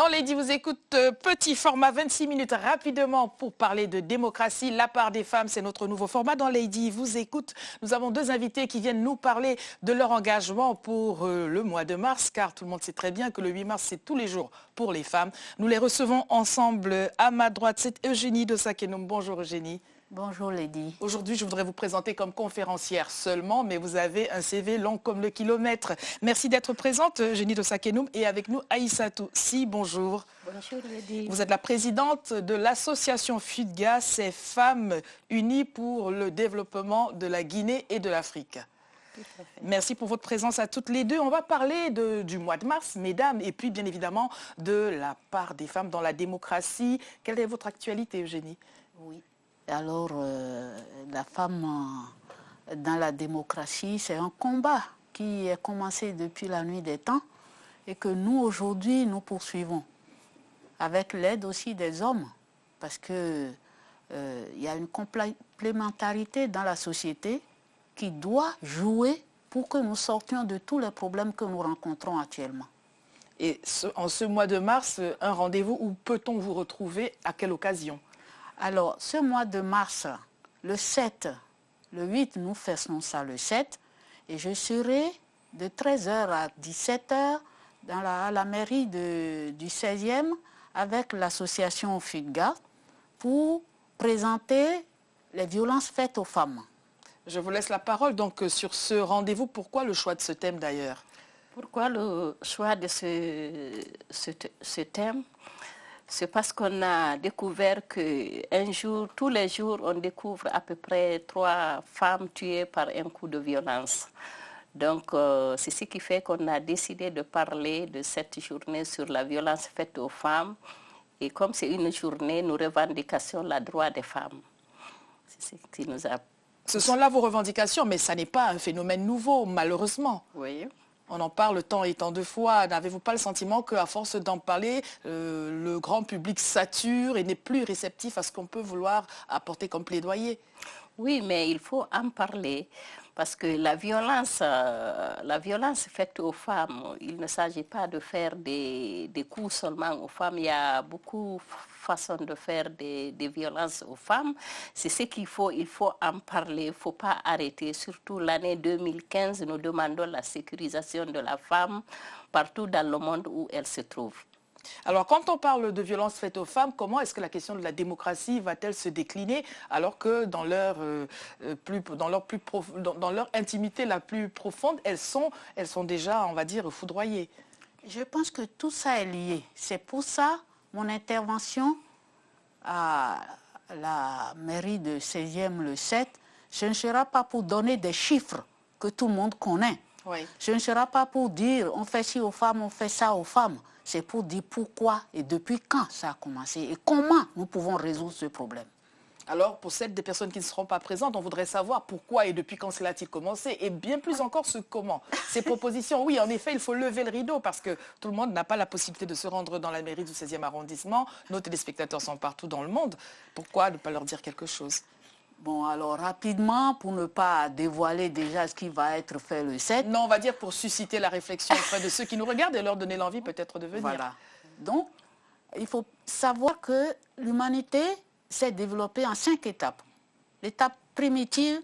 Dans Lady vous écoute, petit format 26 minutes rapidement pour parler de démocratie. La part des femmes, c'est notre nouveau format. Dans Lady vous écoute, nous avons deux invités qui viennent nous parler de leur engagement pour le mois de mars, car tout le monde sait très bien que le 8 mars, c'est tous les jours pour les femmes. Nous les recevons ensemble. À ma droite, c'est Eugénie de Sakenum. Bonjour Eugénie. Bonjour Lady. Aujourd'hui, je voudrais vous présenter comme conférencière seulement, mais vous avez un CV long comme le kilomètre. Merci d'être présente, Eugénie de Sakenum, et avec nous, Aïssatou. Si, bonjour. Bonjour Lady. Vous êtes la présidente de l'association FUDGA, c'est Femmes Unies pour le développement de la Guinée et de l'Afrique. Merci pour votre présence à toutes les deux. On va parler du mois de mars, mesdames, et puis bien évidemment de la part des femmes dans la démocratie. Quelle est votre actualité, Eugénie? Oui. Alors, la femme dans la démocratie, c'est un combat qui est commencé depuis la nuit des temps et que nous, aujourd'hui, nous poursuivons avec l'aide aussi des hommes parce qu'il y a une complémentarité dans la société qui doit jouer pour que nous sortions de tous les problèmes que nous rencontrons actuellement. Et en ce mois de mars, un rendez-vous, où peut-on vous retrouver? À quelle occasion? Alors, ce mois de mars, le 7, le 8, nous faisons ça le 7, et je serai de 13h à 17h à la mairie du 16e avec l'association FUDGA pour présenter les violences faites aux femmes. Je vous laisse la parole donc sur ce rendez-vous. Pourquoi le choix de ce thème d'ailleurs? Pourquoi le choix de ce thème? C'est parce qu'on a découvert qu'un jour, tous les jours, on découvre à peu près 3 femmes tuées par un coup de violence. Donc, c'est ce qui fait qu'on a décidé de parler de cette journée sur la violence faite aux femmes. Et comme c'est une journée, nous revendiquons le droit des femmes. C'est ce qui nous a... Ce sont là vos revendications, mais ça n'est pas un phénomène nouveau, malheureusement. Oui. On en parle tant et tant de fois. N'avez-vous pas le sentiment qu'à force d'en parler, le grand public sature et n'est plus réceptif à ce qu'on peut vouloir apporter comme plaidoyer? Oui, mais il faut en parler parce que la violence faite aux femmes, il ne s'agit pas de faire des coups seulement aux femmes. Il y a beaucoup de façons de faire des violences aux femmes. C'est ce qu'il faut en parler, il ne faut pas arrêter. Surtout l'année 2015, nous demandons la sécurisation de la femme partout dans le monde où elle se trouve. Alors, quand on parle de violences faites aux femmes, comment est-ce que la question de la démocratie va-t-elle se décliner alors que dans leur intimité la plus profonde, elles sont déjà, on va dire, foudroyées? Je pense que tout ça est lié. C'est pour ça mon intervention à la mairie de 16e le 7, ce ne sera pas pour donner des chiffres que tout le monde connaît. Oui. Ce ne sera pas pour dire on fait ci aux femmes, on fait ça aux femmes. C'est pour dire pourquoi et depuis quand ça a commencé et comment nous pouvons résoudre ce problème. Alors, pour celles des personnes qui ne seront pas présentes, on voudrait savoir pourquoi et depuis quand cela a-t-il commencé et bien plus encore ce comment. Ces propositions, oui, en effet, il faut lever le rideau parce que tout le monde n'a pas la possibilité de se rendre dans la mairie du 16e arrondissement. Nos téléspectateurs sont partout dans le monde. Pourquoi ne pas leur dire quelque chose? Bon, alors rapidement, pour ne pas dévoiler déjà ce qui va être fait le 7. Non, on va dire pour susciter la réflexion auprès de ceux qui nous regardent et leur donner l'envie peut-être de venir. Voilà. Donc, il faut savoir que l'humanité s'est développée en 5 étapes. L'étape primitive,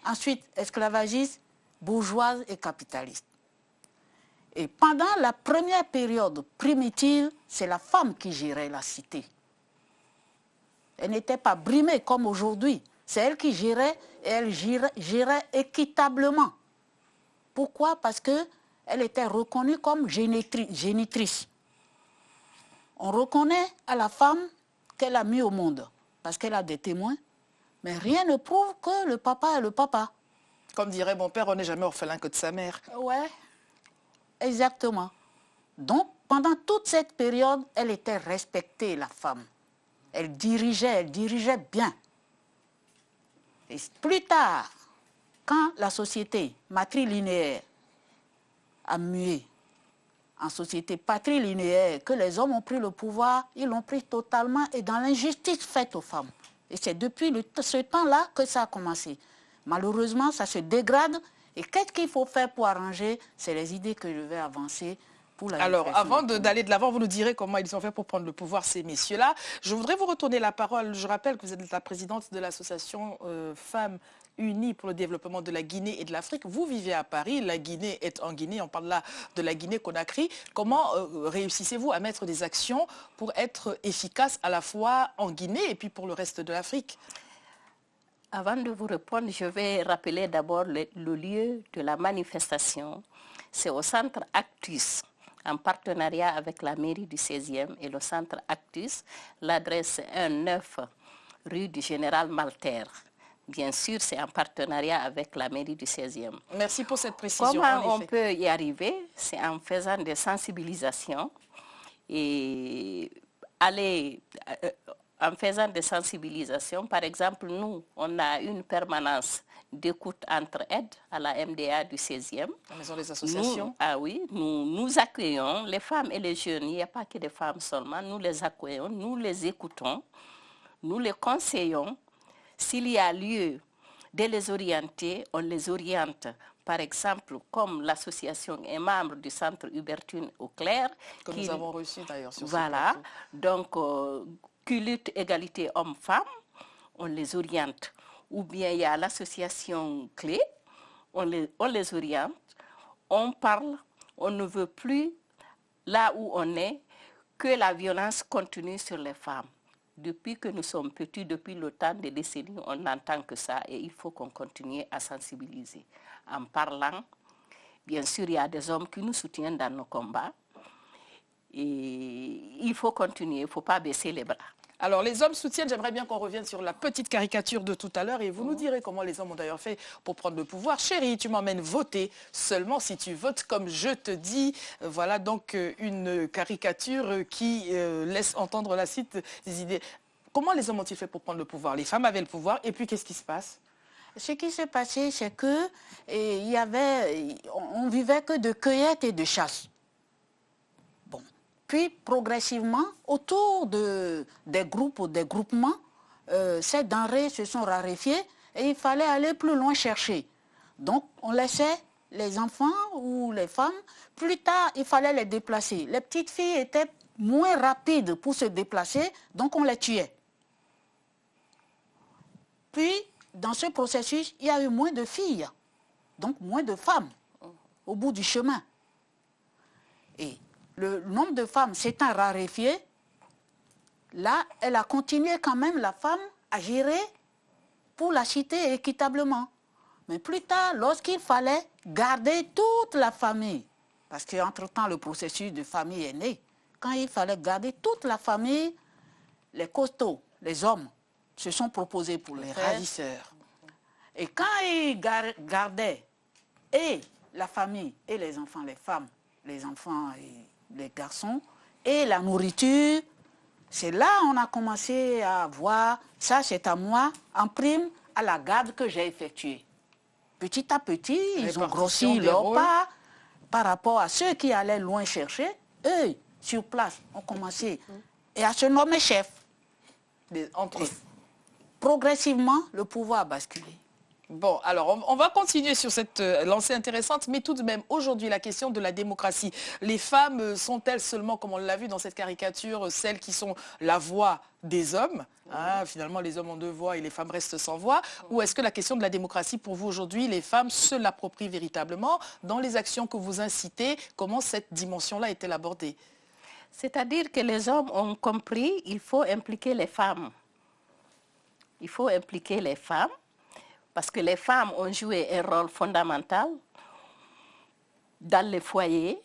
ensuite esclavagiste, bourgeoise et capitaliste. Et pendant la première période primitive, c'est la femme qui gérait la cité. Elle n'était pas brimée comme aujourd'hui. C'est elle qui gérait et elle gérait équitablement. Pourquoi? Parce qu'elle était reconnue comme génitrice. On reconnaît à la femme qu'elle a mis au monde parce qu'elle a des témoins, mais rien ne prouve que le papa est le papa. Comme dirait mon père, on n'est jamais orphelin que de sa mère. Ouais, exactement. Donc, pendant toute cette période, elle était respectée, la femme. Elle dirigeait bien. Et plus tard, quand la société matrilinéaire a mué en société patrilinéaire, que les hommes ont pris le pouvoir, ils l'ont pris totalement et dans l'injustice faite aux femmes. Et c'est depuis ce temps-là que ça a commencé. Malheureusement, ça se dégrade. Et qu'est-ce qu'il faut faire pour arranger? C'est les idées que je vais avancer pour la Alors, répression. avant d'aller de l'avant, vous nous direz comment ils ont fait pour prendre le pouvoir, ces messieurs-là. Je voudrais vous retourner la parole. Je rappelle que vous êtes la présidente de l'association Femmes Unies pour le développement de la Guinée et de l'Afrique. Vous vivez à Paris, la Guinée est en Guinée, on parle là de la Guinée-Conakry. Comment réussissez-vous à mettre des actions pour être efficace à la fois en Guinée et puis pour le reste de l'Afrique? Avant de vous répondre, je vais rappeler d'abord le lieu de la manifestation. C'est au centre Actus, en partenariat avec la mairie du 16e et le centre Actus. L'adresse est 9 rue du Général Malter. Bien sûr, c'est en partenariat avec la mairie du 16e. Merci pour cette précision. Comment on peut y arriver? C'est en faisant des sensibilisations et en faisant des sensibilisations. Par exemple, nous, on a une permanence d'écoute entre aides à la MDA du 16e. La maison des associations. Nous accueillons les femmes et les jeunes. Il n'y a pas que des femmes seulement. Nous les accueillons, nous les écoutons, nous les conseillons. S'il y a lieu de les orienter, on les oriente. Par exemple, comme l'association est membre du centre Hubertine Auclair. Que nous avons reçu d'ailleurs sur ce Voilà. plateau. Donc, qui lutte égalité homme-femme, on les oriente. Ou bien il y a l'association Clé, on les oriente, on parle, on ne veut plus, là où on est, que la violence continue sur les femmes. Depuis que nous sommes petits, depuis le temps des décennies, on n'entend que ça et il faut qu'on continue à sensibiliser. En parlant, bien sûr, il y a des hommes qui nous soutiennent dans nos combats et il faut continuer, il ne faut pas baisser les bras. Alors, les hommes soutiennent, j'aimerais bien qu'on revienne sur la petite caricature de tout à l'heure et vous nous direz comment les hommes ont d'ailleurs fait pour prendre le pouvoir. Chérie, tu m'emmènes voter seulement si tu votes comme je te dis. Voilà donc une caricature qui laisse entendre la suite des idées. Comment les hommes ont-ils fait pour prendre le pouvoir? Les femmes avaient le pouvoir et puis qu'est-ce qui se passe? Ce qui s'est passé, c'est que on vivait que de cueillette et de chasse. Bon. Puis, progressivement, autour des groupes ou des groupements, ces denrées se sont raréfiées et il fallait aller plus loin chercher. Donc, on laissait les enfants ou les femmes. Plus tard, il fallait les déplacer. Les petites filles étaient moins rapides pour se déplacer, donc on les tuait. Puis, dans ce processus, il y a eu moins de filles, donc moins de femmes au bout du chemin. Et le nombre de femmes s'étant raréfié, là, elle a continué quand même, la femme, à gérer pour la cité équitablement. Mais plus tard, lorsqu'il fallait garder toute la famille, parce qu'entre-temps, le processus de famille est né, quand il fallait garder toute la famille, les costauds, les hommes, se sont proposés pour les ravisseurs. Et quand ils gardaient et la famille et les enfants, les femmes, les enfants et les garçons, et la nourriture, c'est là qu'on a commencé à voir, ça c'est à moi, en prime à la garde que j'ai effectuée. Petit à petit, ils ont grossi leur part par rapport à ceux qui allaient loin chercher. Eux, sur place, ont commencé à se nommer chef. Entre eux. Progressivement, le pouvoir a basculé. Bon, alors on va continuer sur cette lancée intéressante, mais tout de même, aujourd'hui, la question de la démocratie. Les femmes sont-elles seulement, comme on l'a vu dans cette caricature, celles qui sont la voix des hommes, hein, finalement, les hommes ont deux voix et les femmes restent sans voix. Ou est-ce que la question de la démocratie, pour vous aujourd'hui, les femmes se l'approprient véritablement? Dans les actions que vous incitez, comment cette dimension-là est-elle abordée? C'est-à-dire que les hommes ont compris qu'il faut impliquer les femmes. Il faut impliquer les femmes. Parce que les femmes ont joué un rôle fondamental dans les foyers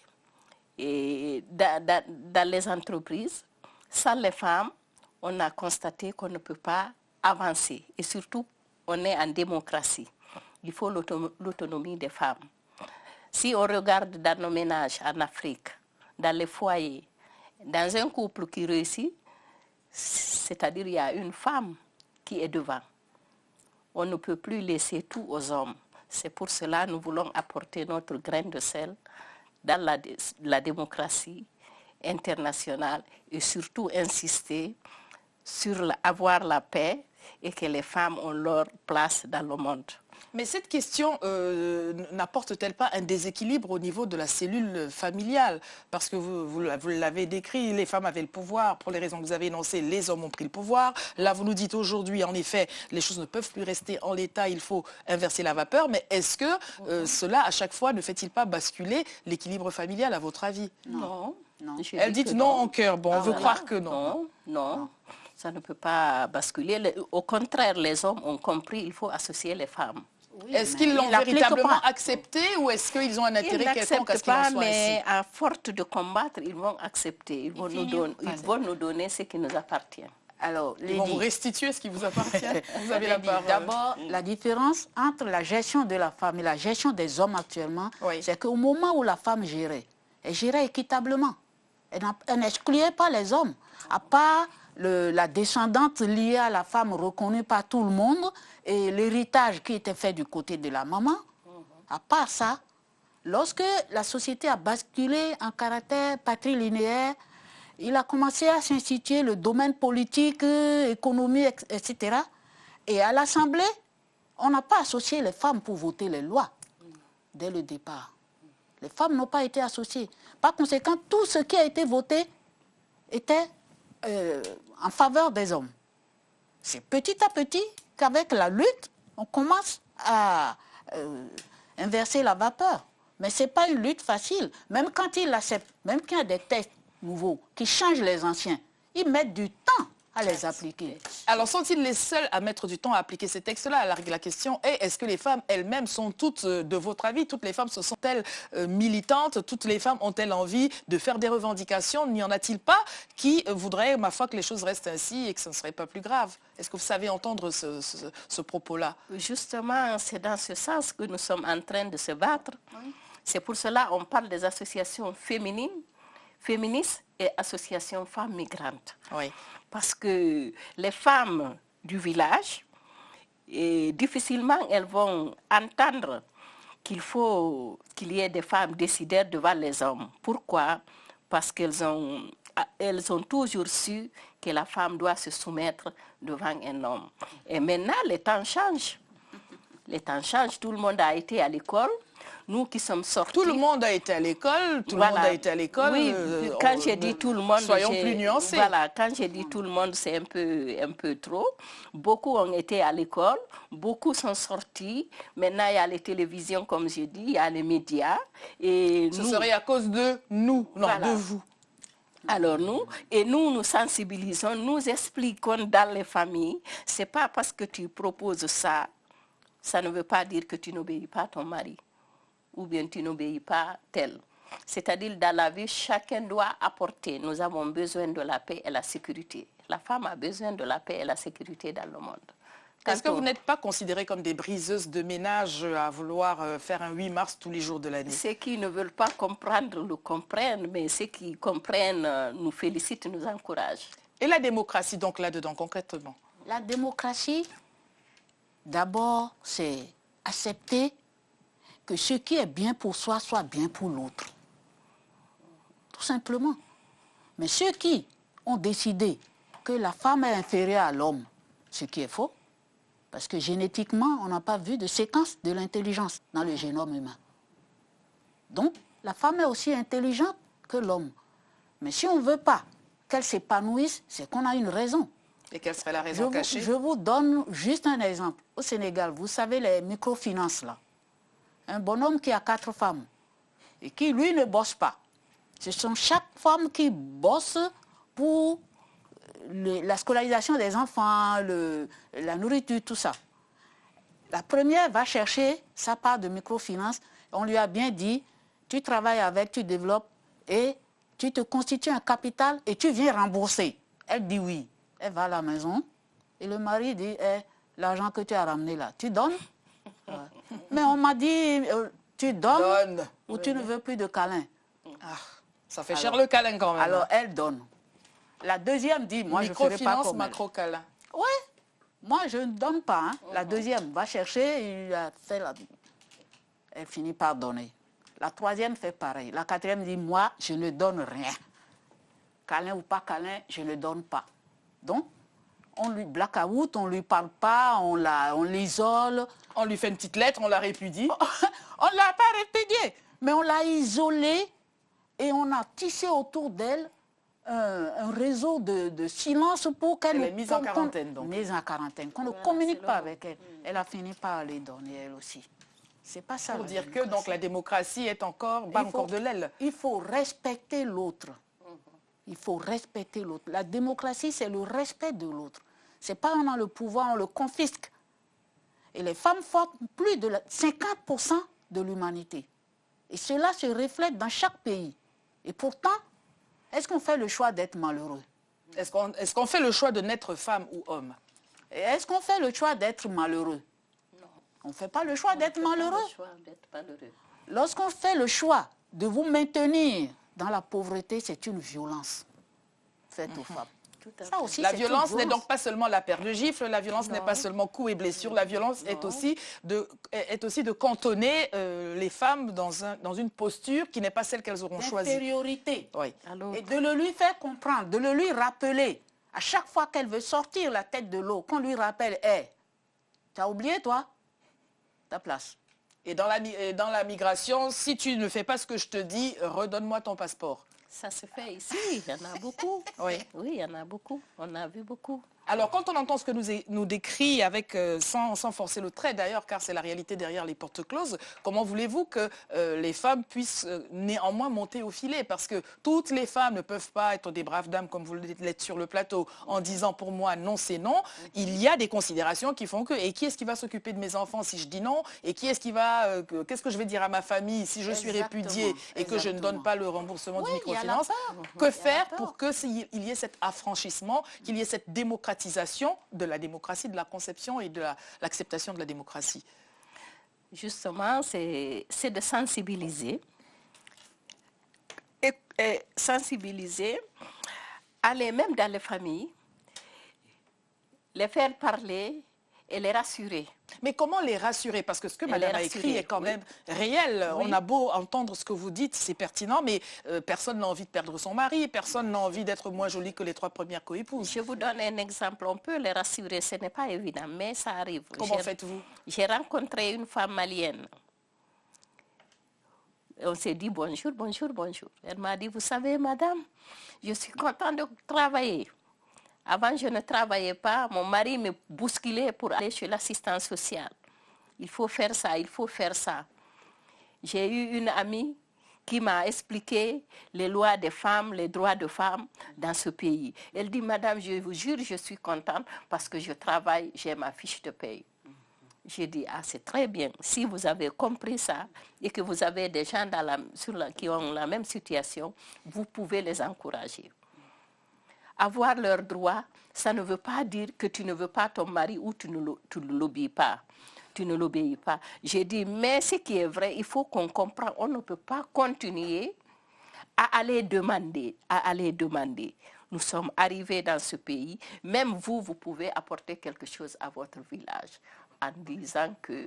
et dans les entreprises. Sans les femmes, on a constaté qu'on ne peut pas avancer. Et surtout, on est en démocratie. Il faut l'autonomie des femmes. Si on regarde dans nos ménages en Afrique, dans les foyers, dans un couple qui réussit, c'est-à-dire il y a une femme qui est devant. On ne peut plus laisser tout aux hommes. C'est pour cela que nous voulons apporter notre grain de sel dans la démocratie internationale et surtout insister sur avoir la paix et que les femmes ont leur place dans le monde. Mais cette question n'apporte-t-elle pas un déséquilibre au niveau de la cellule familiale? Parce que vous l'avez décrit, les femmes avaient le pouvoir, pour les raisons que vous avez énoncées, les hommes ont pris le pouvoir. Là, vous nous dites aujourd'hui, en effet, les choses ne peuvent plus rester en l'état, il faut inverser la vapeur. Mais est-ce que cela, à chaque fois, ne fait-il pas basculer l'équilibre familial, à votre avis? Non. Non. Elle dit non en cœur. Bon, on veut croire que non. Non. Ça ne peut pas basculer. Au contraire, les hommes ont compris, il faut associer les femmes. Oui, est-ce qu'ils l'ont véritablement accepté ou est-ce qu'ils ont un intérêt quelconque à ce qu'il en soit mais ainsi? à force de combattre, ils vont accepter. Ils vont nous donner ce qui nous appartient. Alors, ils vont vous restituer ce qui vous appartient. Vous avez la parole. D'abord, la différence entre la gestion de la femme et la gestion des hommes actuellement, c'est qu'au moment où la femme gérait, elle gérait équitablement. Elle n'excluait pas les hommes. À part la descendante liée à la femme reconnue par tout le monde et l'héritage qui était fait du côté de la maman, à part ça, lorsque la société a basculé en caractère patrilinéaire, il a commencé à s'instituer le domaine politique, économique, etc. Et à l'Assemblée, on n'a pas associé les femmes pour voter les lois dès le départ. Les femmes n'ont pas été associées. Par conséquent, tout ce qui a été voté était en faveur des hommes. C'est petit à petit qu'avec la lutte, on commence à inverser la vapeur. Mais ce n'est pas une lutte facile. Même quand ils l'acceptent, même quand il y a des textes nouveaux qui changent les anciens, ils mettent du temps à les appliquer. Alors, sont-ils les seuls à mettre du temps à appliquer ces textes-là? La question est, est-ce que les femmes elles-mêmes sont toutes, de votre avis, toutes les femmes se sont-elles militantes? Toutes les femmes ont-elles envie de faire des revendications? N'y en a-t-il pas qui voudraient, ma foi, que les choses restent ainsi et que ce ne serait pas plus grave? Est-ce que vous savez entendre ce propos-là? Justement, c'est dans ce sens que nous sommes en train de se battre. Oui. C'est pour cela qu'on parle des associations féministes et associations femmes migrantes. Oui. Parce que les femmes du village, difficilement elles vont entendre qu'il y ait des femmes décideurs devant les hommes. Pourquoi? Parce qu'elles ont toujours su que la femme doit se soumettre devant un homme. Et maintenant, les temps changent. Les temps changent, tout le monde a été à l'école. Nous qui sommes sortis... Tout le monde a été à l'école, tout le monde a été à l'école. Oui, quand j'ai dit tout le monde... Soyons plus nuancés. Voilà, quand j'ai dit tout le monde, c'est un peu trop. Beaucoup ont été à l'école, beaucoup sont sortis. Maintenant, il y a les télévisions, comme j'ai dit, il y a les médias. Et ce serait à cause de nous, non, voilà. De vous. Alors nous sensibilisons, nous expliquons dans les familles. Ce n'est pas parce que tu proposes ça, ça ne veut pas dire que tu n'obéis pas à ton mari. Ou bien tu n'obéis pas tel. C'est-à-dire, dans la vie, chacun doit apporter. Nous avons besoin de la paix et la sécurité. La femme a besoin de la paix et la sécurité dans le monde. Est-ce que vous n'êtes pas considérées comme des briseuses de ménage à vouloir faire un 8 mars tous les jours de l'année? Ceux qui ne veulent pas comprendre le comprennent, mais ceux qui comprennent nous félicitent, nous encouragent. Et la démocratie, donc, là-dedans, concrètement? La démocratie, d'abord, c'est accepter que ce qui est bien pour soi soit bien pour l'autre. Tout simplement. Mais ceux qui ont décidé que la femme est inférieure à l'homme, ce qui est faux, parce que génétiquement, on n'a pas vu de séquence de l'intelligence dans le génome humain. Donc, la femme est aussi intelligente que l'homme. Mais si on ne veut pas qu'elle s'épanouisse, c'est qu'on a une raison. Et quelle serait la raison cachée? Je vous donne juste un exemple. Au Sénégal, vous savez les microfinances là. Un bonhomme qui a 4 femmes et qui, lui, ne bosse pas. Ce sont chaque femme qui bosse pour la scolarisation des enfants, la nourriture, tout ça. La première va chercher sa part de microfinance. On lui a bien dit, tu travailles avec, tu développes et tu te constitues un capital et tu viens rembourser. Elle dit oui. Elle va à la maison et le mari dit, l'argent que tu as ramené là, tu donnes? Mais on m'a dit, tu donnes ou tu ne veux plus de câlin. Ah, ça fait cher le câlin quand même. Alors elle donne. La deuxième dit, moi je ne ferai pas comme macro-câlin. Oui, moi je ne donne pas. Hein. La deuxième va chercher, elle finit par donner. La troisième fait pareil. La quatrième dit, moi je ne donne rien. Câlin ou pas câlin, je ne donne pas. Donc, on lui blackout, on ne lui parle pas, on l'isole. On lui fait une petite lettre, on la répudie. On ne l'a pas répudiée, mais on l'a isolée et on a tissé autour d'elle un réseau de silence pour qu'elle... Elle est mise en quarantaine, donc. Mise en quarantaine, qu'on ne communique pas avec elle. Elle a fini par aller donner, elle aussi. C'est pas ça. Pour dire que donc, la démocratie est encore, bat encore de l'aile. Il faut respecter l'autre. Il faut respecter l'autre. La démocratie, c'est le respect de l'autre. C'est pas on a le pouvoir, on le confisque. Et les femmes forment plus de 50% de l'humanité. Et cela se reflète dans chaque pays. Et pourtant, est-ce qu'on fait le choix d'être malheureux? Est-ce qu'on fait le choix de naître femme ou homme? Et est-ce qu'on fait le choix d'être malheureux? Non. On ne fait pas le choix d'être malheureux. Malheureux. Lorsqu'on fait le choix de vous maintenir dans la pauvreté, c'est une violence faite aux femmes. Ça aussi, la violence n'est donc pas seulement la paire de gifles, la violence n'est pas seulement coups et blessures, la violence est aussi de cantonner les femmes dans une posture qui n'est pas celle qu'elles auront choisie. Infériorité. Oui. Et de le lui faire comprendre, de le lui rappeler. À chaque fois qu'elle veut sortir la tête de l'eau, qu'on lui rappelle, hey, tu as oublié toi ta place. Et dans la migration, si tu ne fais pas ce que je te dis, redonne-moi ton passeport. Ça se fait ici, il y en a beaucoup. Oui. Oui, il y en a beaucoup. On a vu beaucoup. Alors, quand on entend ce que nous décrit, sans forcer le trait d'ailleurs, car c'est la réalité derrière les portes closes, comment voulez-vous que les femmes puissent néanmoins monter au filet? Parce que toutes les femmes ne peuvent pas être des braves dames comme vous l'êtes sur le plateau en disant pour moi non c'est non. Il y a des considérations qui font que, et qui est-ce qui va s'occuper de mes enfants si je dis non? Et qui est-ce qui va, qu'est-ce que je vais dire à ma famille si je suis répudiée et que je ne donne pas le remboursement du microfinance? Que faire pour qu'il y ait cet affranchissement, qu'il y ait cette démocratisation de la démocratie, de la conception et de l'acceptation de la démocratie? Justement, c'est de sensibiliser. Et sensibiliser, aller même dans les familles, les faire parler et les rassurer. Mais comment les rassurer? Parce que ce que madame a écrit est quand même réel. Oui. On a beau entendre ce que vous dites, c'est pertinent, mais personne n'a envie de perdre son mari, personne n'a envie d'être moins jolie que les 3 premières coépouses. Je vous donne un exemple, on peut les rassurer, ce n'est pas évident, mais ça arrive. Comment faites-vous? J'ai rencontré une femme malienne. On s'est dit bonjour, bonjour, bonjour. Elle m'a dit, vous savez madame, je suis contente de travailler. Avant, je ne travaillais pas. Mon mari me bousculait pour aller chez l'assistance sociale. Il faut faire ça, il faut faire ça. J'ai eu une amie qui m'a expliqué les lois des femmes, les droits des femmes dans ce pays. Elle dit, madame, je vous jure, je suis contente parce que je travaille, j'ai ma fiche de paye. J'ai dit, ah, c'est très bien. Si vous avez compris ça et que vous avez des gens qui ont la même situation, vous pouvez les encourager. Avoir leurs droits, ça ne veut pas dire que tu ne veux pas ton mari ou tu ne l'obéis pas. Tu ne l'obéis pas. J'ai dit, mais ce qui est vrai, il faut qu'on comprenne. On ne peut pas continuer à aller demander, Nous sommes arrivés dans ce pays. Même vous, vous pouvez apporter quelque chose à votre village en disant que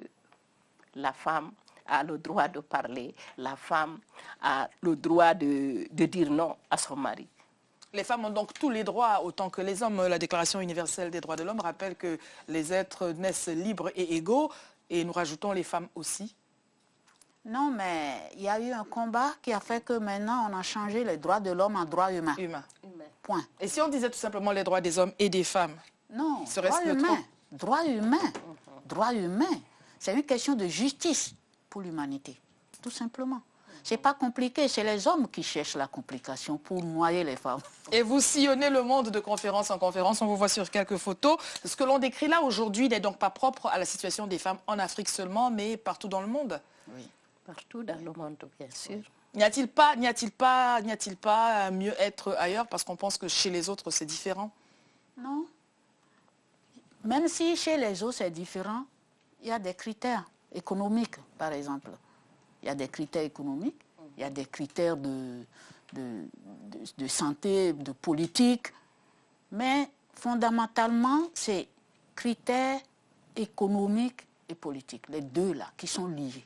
la femme a le droit de parler, la femme a le droit de dire non à son mari. Les femmes ont donc tous les droits autant que les hommes. La Déclaration universelle des droits de l'homme rappelle que les êtres naissent libres et égaux, et nous rajoutons les femmes aussi. Non, mais il y a eu un combat qui a fait que maintenant on a changé les droits de l'homme en droits humains. Point. Et si on disait tout simplement les droits des hommes et des femmes? Non, droits humains. Droits humains. Droits humains. C'est une question de justice pour l'humanité, tout simplement. C'est pas compliqué, c'est les hommes qui cherchent la complication pour noyer les femmes. Et vous sillonnez le monde de conférence en conférence, on vous voit sur quelques photos. Ce que l'on décrit là aujourd'hui n'est donc pas propre à la situation des femmes en Afrique seulement, mais partout dans le monde. Oui, partout dans le monde, bien sûr. N'y a-t-il pas mieux être ailleurs parce qu'on pense que chez les autres c'est différent? Non. Même si chez les autres c'est différent, il y a des critères économiques, par exemple. Il y a des critères économiques, il y a des critères de santé, de politique, mais fondamentalement, c'est critères économiques et politiques, les deux là, qui sont liés.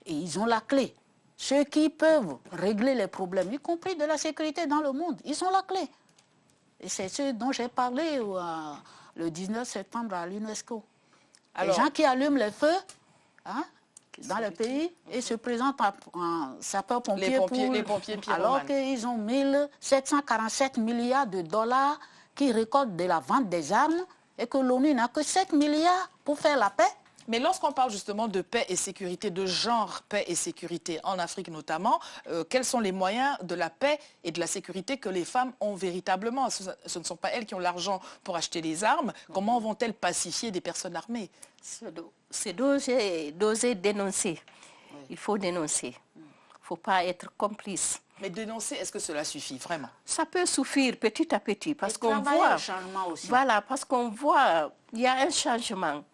Et ils ont la clé. Ceux qui peuvent régler les problèmes, y compris de la sécurité dans le monde, ils ont la clé. Et c'est ce dont j'ai parlé le 19 septembre à l'UNESCO. Les Alors, gens qui allument les feux hein, dans le pays et se présentent en sapeurs-pompiers les pompiers pyromanes. alors qu'ils ont 1747 milliards de dollars qui récoltent de la vente des armes et que l'ONU n'a que 7 milliards pour faire la paix. Mais lorsqu'on parle justement de paix et sécurité, de genre paix et sécurité, en Afrique notamment, quels sont les moyens de la paix et de la sécurité que les femmes ont véritablement? Ce ne sont pas elles qui ont l'argent pour acheter les armes. Comment vont-elles pacifier des personnes armées? C'est d'oser dénoncer. Oui. Il faut dénoncer. Il ne faut pas être complice. Mais dénoncer, est-ce que cela suffit vraiment? Ça peut suffire petit à petit parce qu'on voit... changement aussi. Voilà, parce qu'on voit, il y a un changement.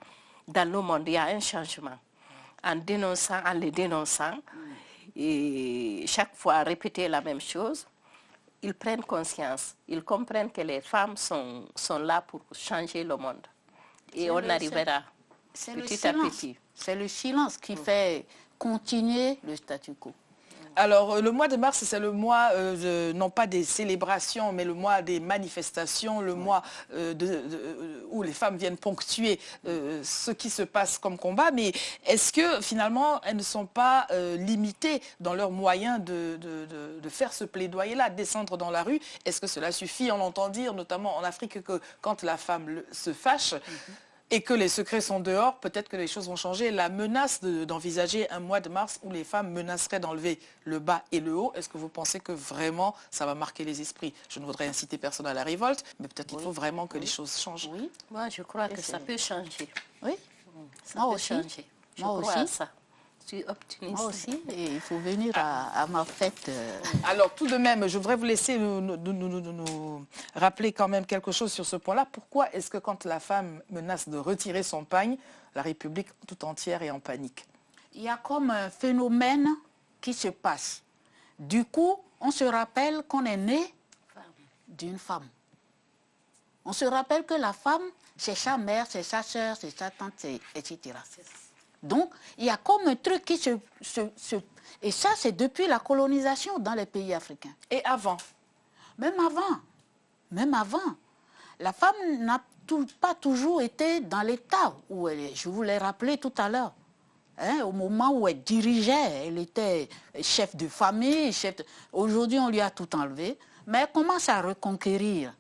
Dans le monde, il y a un changement. En dénonçant, en les dénonçant, et chaque fois répéter la même chose, ils prennent conscience. Ils comprennent que les femmes sont là pour changer le monde. Et on arrivera petit à petit. C'est le silence qui fait continuer le statu quo. Alors, le mois de mars, c'est le mois, non pas des célébrations, mais le mois des manifestations, le mois où les femmes viennent ponctuer ce qui se passe comme combat. Mais est-ce que, finalement, elles ne sont pas limitées dans leurs moyens de faire ce plaidoyer-là, descendre dans la rue? Est-ce que cela suffit? On entend dire, notamment en Afrique, que quand la femme se fâche, et que les secrets sont dehors, peut-être que les choses vont changer. La menace d'envisager un mois de mars où les femmes menaceraient d'enlever le bas et le haut, est-ce que vous pensez que vraiment ça va marquer les esprits? Je ne voudrais inciter personne à la révolte, mais peut-être qu'il faut vraiment que les choses changent. Oui, moi je crois que ça peut changer. Oui, ça peut changer. Je crois à ça. Je suis optimiste. Moi aussi, et il faut venir à ma fête. Alors tout de même, je voudrais vous laisser nous rappeler quand même quelque chose sur ce point-là. Pourquoi est-ce que quand la femme menace de retirer son pagne, la République tout entière est en panique? Il y a comme un phénomène qui se passe. Du coup, on se rappelle qu'on est né d'une femme. On se rappelle que la femme, c'est sa mère, c'est sa soeur, c'est sa tante, etc. Donc, il y a comme un truc qui Et ça, c'est depuis la colonisation dans les pays africains. Et avant? Même avant. La femme n'a pas toujours été dans l'état où elle est. Je vous l'ai rappelé tout à l'heure. Hein, au moment où elle dirigeait, elle était chef de famille. Aujourd'hui, on lui a tout enlevé. Mais elle commence à reconquérir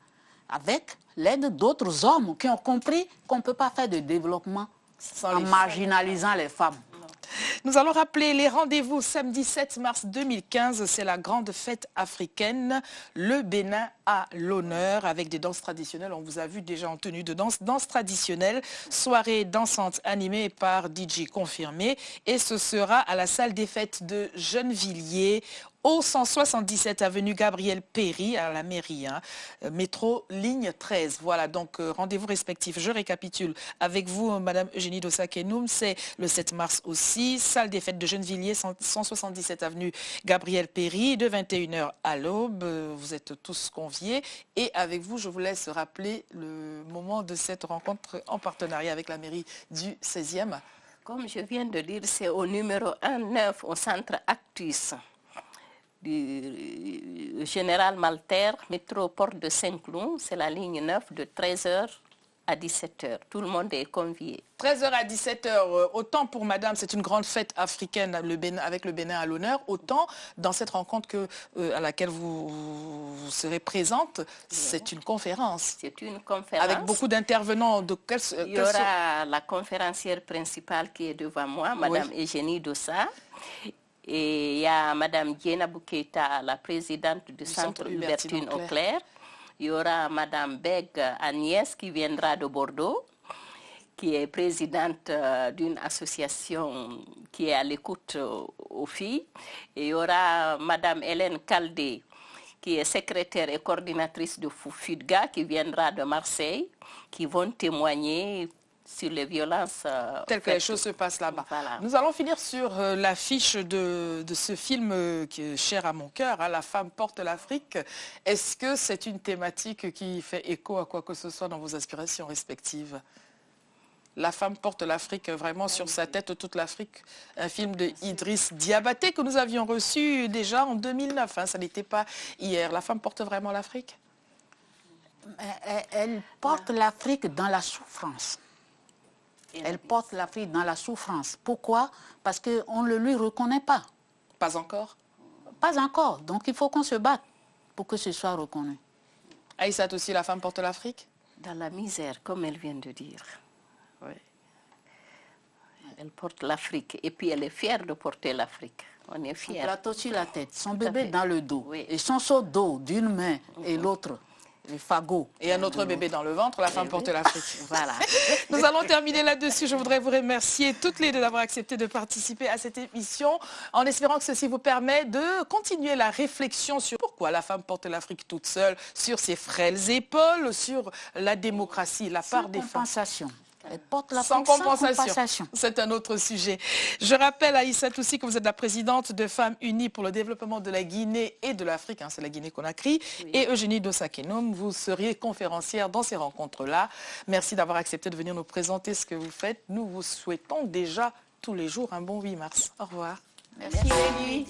avec l'aide d'autres hommes qui ont compris qu'on ne peut pas faire de développement en marginalisant les femmes. Nous allons rappeler les rendez-vous samedi 7 mars 2015. C'est la grande fête africaine. Le Bénin à l'honneur avec des danses traditionnelles. On vous a vu déjà en tenue de danse. Danse traditionnelle, soirée dansante animée par DJ confirmé. Et ce sera à la salle des fêtes de Gennevilliers, au 177 avenue Gabriel Péry, à la mairie, hein, métro ligne 13. Voilà, donc rendez-vous respectifs. Je récapitule avec vous, Madame Eugénie Dossa-Kenoum, c'est le 7 mars aussi, salle des fêtes de Gennevilliers, 177 avenue Gabriel Péry, de 21h à l'aube. Vous êtes tous conviés. Et avec vous, je vous laisse rappeler le moment de cette rencontre en partenariat avec la mairie du 16e. Comme je viens de dire, c'est au numéro 19 au centre Actus du Général Malter, métro Porte de Saint-Cloud. C'est la ligne 9 de 13h à 17h. Tout le monde est convié. 13h à 17h, autant pour madame, c'est une grande fête africaine avec le Bénin à l'honneur, autant dans cette rencontre à laquelle vous serez présente, c'est une conférence. C'est une conférence. Avec beaucoup d'intervenants. Il y aura la conférencière principale qui est devant moi, madame Eugénie Dossa. Et il y a Mme Diena Boukeita, la présidente du Centre Hubertine Auclair. Il y aura Mme Beg Agnès qui viendra de Bordeaux, qui est présidente d'une association qui est à l'écoute aux filles. Et il y aura Mme Hélène Caldé, qui est secrétaire et coordinatrice de FUFIDGA, qui viendra de Marseille, qui vont témoigner sur les violences telles que les choses se passent là-bas. Voilà. Nous allons finir sur l'affiche de ce film qui est cher à mon cœur, hein, La femme porte l'Afrique. Est-ce que c'est une thématique qui fait écho à quoi que ce soit dans vos aspirations respectives? La femme porte l'Afrique, vraiment sur sa tête toute l'Afrique. Un film de Idriss Diabaté que nous avions reçu déjà en 2009. Hein, ça n'était pas hier. La femme porte vraiment l'Afrique? Elle porte l'Afrique dans la souffrance. Elle porte l'Afrique dans la souffrance. Pourquoi? Parce qu'on ne le lui reconnaît pas. Pas encore? Pas encore. Donc il faut qu'on se batte pour que ce soit reconnu. Aïssat aussi, la femme porte l'Afrique? Dans la misère, comme elle vient de dire. Oui. Elle porte l'Afrique. Et puis elle est fière de porter l'Afrique. On est Son fiers. plateau sur la tête, son bébé fait. dans le dos. Oui. Et son seau d'eau d'une main et l'autre, le fagot. Et un autre bébé dans le ventre, la femme porte l'Afrique. Voilà. Nous allons terminer là-dessus. Je voudrais vous remercier toutes les deux d'avoir accepté de participer à cette émission, en espérant que ceci vous permet de continuer la réflexion sur pourquoi la femme porte l'Afrique toute seule, sur ses frêles épaules, sur la démocratie, la part des femmes. Compensation. Elle porte la Sans sans compensation. C'est un autre sujet. Je rappelle à Aïssat aussi que vous êtes la présidente de Femmes Unies pour le développement de la Guinée et de l'Afrique, c'est la Guinée-Conakry, et Eugénie Dossakenom, vous seriez conférencière dans ces rencontres-là. Merci d'avoir accepté de venir nous présenter ce que vous faites. Nous vous souhaitons déjà tous les jours un bon 8 mars. Au revoir. Merci.